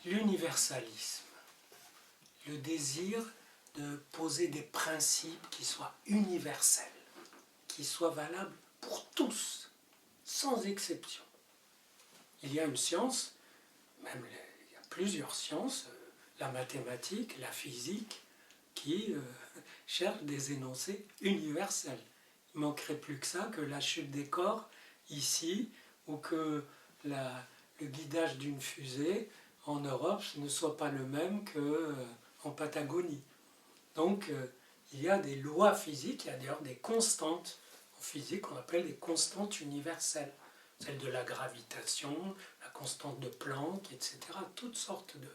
L'universalisme, le désir de poser des principes qui soient universels, qui soient valables pour tous, sans exception. Il y a une science, même il y a plusieurs sciences, la mathématique, la physique, qui cherchent des énoncés universels. Il ne manquerait plus que ça, que la chute des corps ici, ou que le guidage d'une fusée en Europe ne soit pas le même qu'en Patagonie. Donc il y a des lois physiques, il y a d'ailleurs des constantes en physique qu'on appelle des constantes universelles. Celle de la gravitation, la constante de Planck, etc. Toutes sortes de...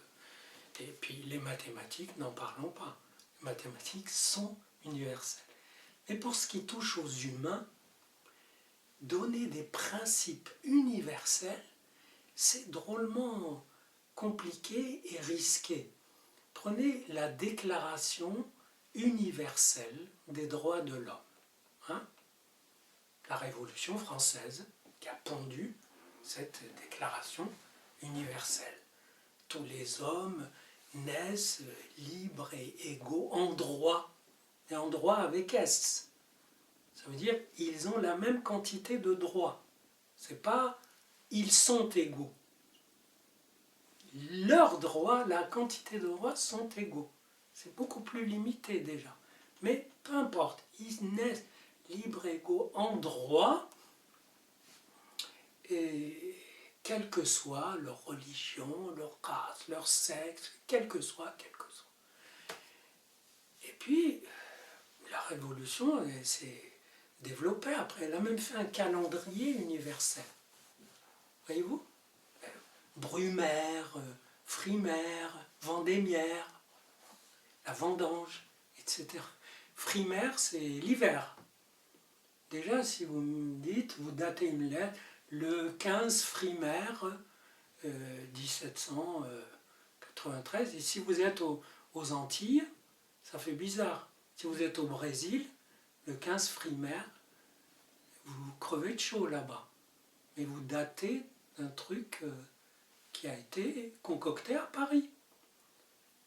Et puis les mathématiques, n'en parlons pas. Les mathématiques sont universelles. Mais pour ce qui touche aux humains, donner des principes universels, c'est drôlement compliqué et risqué. Prenez la Déclaration universelle des droits de l'homme. La Révolution française qui a pondu cette Déclaration universelle. Tous les hommes naissent libres et égaux en droit, et en droit avec S. Ça veut dire ils ont la même quantité de droits. C'est pas ils sont égaux. Leurs droits, la quantité de droits sont égaux. C'est beaucoup plus limité déjà. Mais peu importe, ils naissent libres et égaux en droit, et quelle que soit leur religion, leur race, leur sexe, quel que soit. Et puis, la Révolution s'est développée après. Elle a même fait un calendrier universel. Voyez-vous ? Brumaire, Frimaire, Vendémiaire, la vendange, etc. Frimaire, c'est l'hiver. Déjà, si vous me dites, vous datez une lettre, le 15 Frimaire 1793, et si vous êtes aux Antilles, ça fait bizarre. Si vous êtes au Brésil, le 15 Frimaire, vous crevez de chaud là-bas. Mais vous datez d'un truc qui a été concocté à Paris.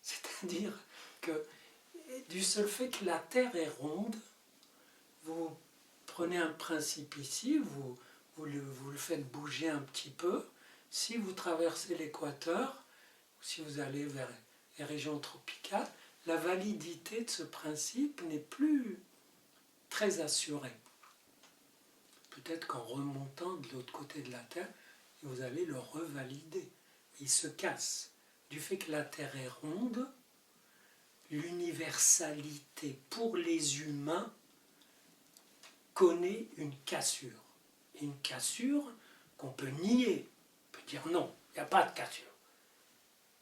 C'est-à-dire que du seul fait que la Terre est ronde, vous prenez un principe ici, vous le faites bouger un petit peu. Si vous traversez l'équateur, ou si vous allez vers les régions tropicales, la validité de ce principe n'est plus très assurée. Peut-être qu'en remontant de l'autre côté de la Terre, vous allez le revalider. Il se casse. Du fait que la Terre est ronde, l'universalité pour les humains connaît une cassure. Une cassure qu'on peut nier. On peut dire non, il n'y a pas de cassure.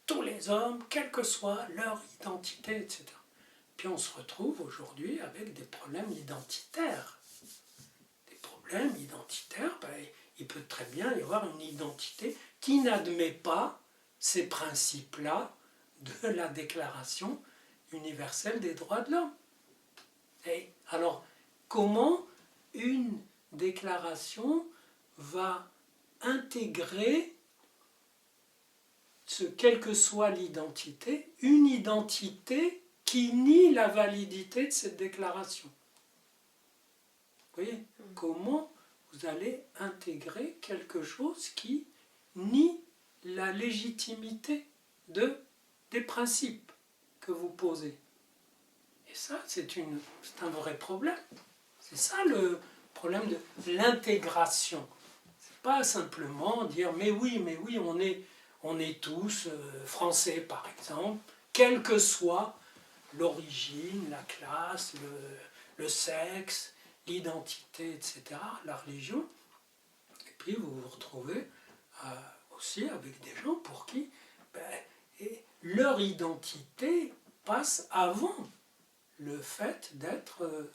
Tous les hommes, quelle que soit leur identité, etc. Puis on se retrouve aujourd'hui avec des problèmes identitaires. Des problèmes identitaires, il peut très bien y avoir une identité qui n'admet pas ces principes-là de la Déclaration universelle des droits de l'homme. Et alors, comment une déclaration va intégrer, quelle que soit l'identité, une identité qui nie la validité de cette déclaration? Vous voyez, comment vous allez intégrer quelque chose qui nie la légitimité des principes que vous posez? Et ça, c'est un vrai problème. C'est ça le problème de l'intégration. C'est pas simplement dire mais oui, on est tous français par exemple, quelle que soit l'origine, la classe, le sexe, l'identité, etc., la religion. Et puis vous vous retrouvez aussi avec des gens pour qui leur identité passe avant le fait d'être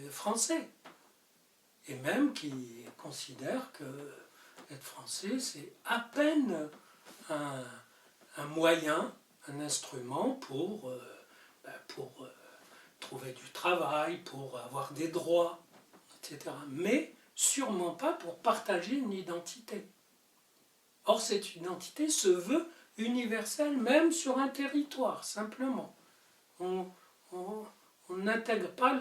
français. Et même qui considèrent que être français, c'est à peine un moyen, un instrument pour trouver du travail, pour avoir des droits, etc. Mais sûrement pas pour partager une identité. Or, cette identité se veut universel même sur un territoire, simplement. On n'intègre pas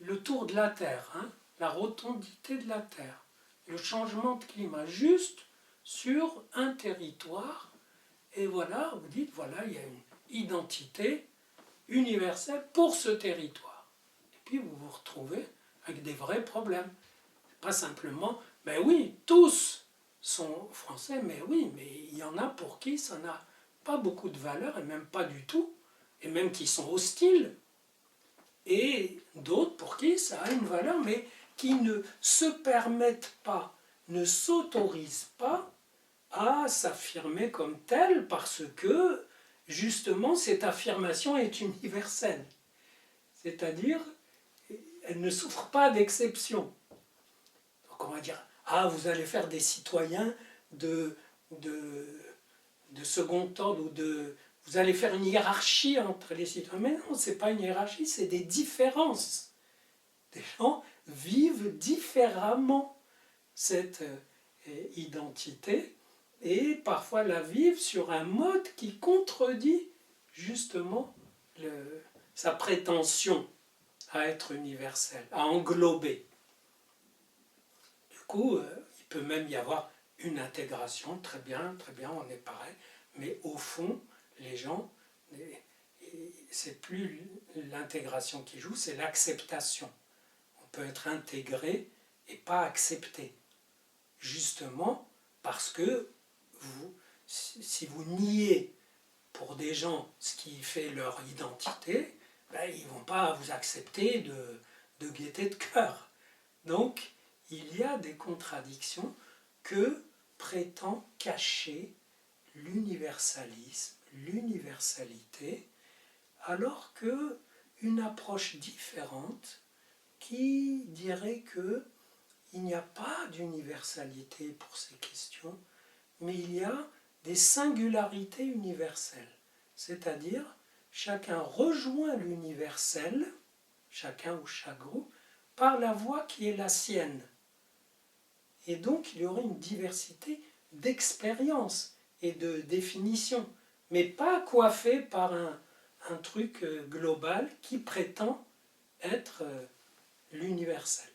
le tour de la Terre, hein, la rotondité de la Terre, le changement de climat, juste sur un territoire. Et voilà, vous dites, voilà, il y a une identité universelle pour ce territoire. Et puis vous vous retrouvez avec des vrais problèmes. Pas simplement, mais oui, tous sont français, mais oui, mais il y en a pour qui ça n'a pas beaucoup de valeur, et même pas du tout, et même qui sont hostiles, et d'autres pour qui ça a une valeur, mais qui ne se permettent pas, ne s'autorisent pas à s'affirmer comme tel, parce que justement cette affirmation est universelle. C'est-à-dire, elle ne souffre pas d'exception. Donc on va dire, ah, vous allez faire des citoyens de second ordre, vous allez faire une hiérarchie entre les citoyens. Mais non, ce n'est pas une hiérarchie, c'est des différences. Des gens vivent différemment cette identité et parfois la vivent sur un mode qui contredit justement sa prétention à être universelle, à englober. Du coup, il peut même y avoir une intégration, très bien, on est pareil, mais au fond, les gens, c'est plus l'intégration qui joue, c'est l'acceptation. On peut être intégré et pas accepté, justement parce que si vous niez pour des gens ce qui fait leur identité, ben, ils ne vont pas vous accepter de gaieté de cœur. Donc, il y a des contradictions que prétend cacher l'universalisme, l'universalité, alors qu'une approche différente qui dirait qu'il n'y a pas d'universalité pour ces questions, mais il y a des singularités universelles. C'est-à-dire, chacun rejoint l'universel, chacun ou chaque groupe, par la voie qui est la sienne. Et donc, il y aurait une diversité d'expériences et de définitions, mais pas coiffée par un truc global qui prétend être l'universel.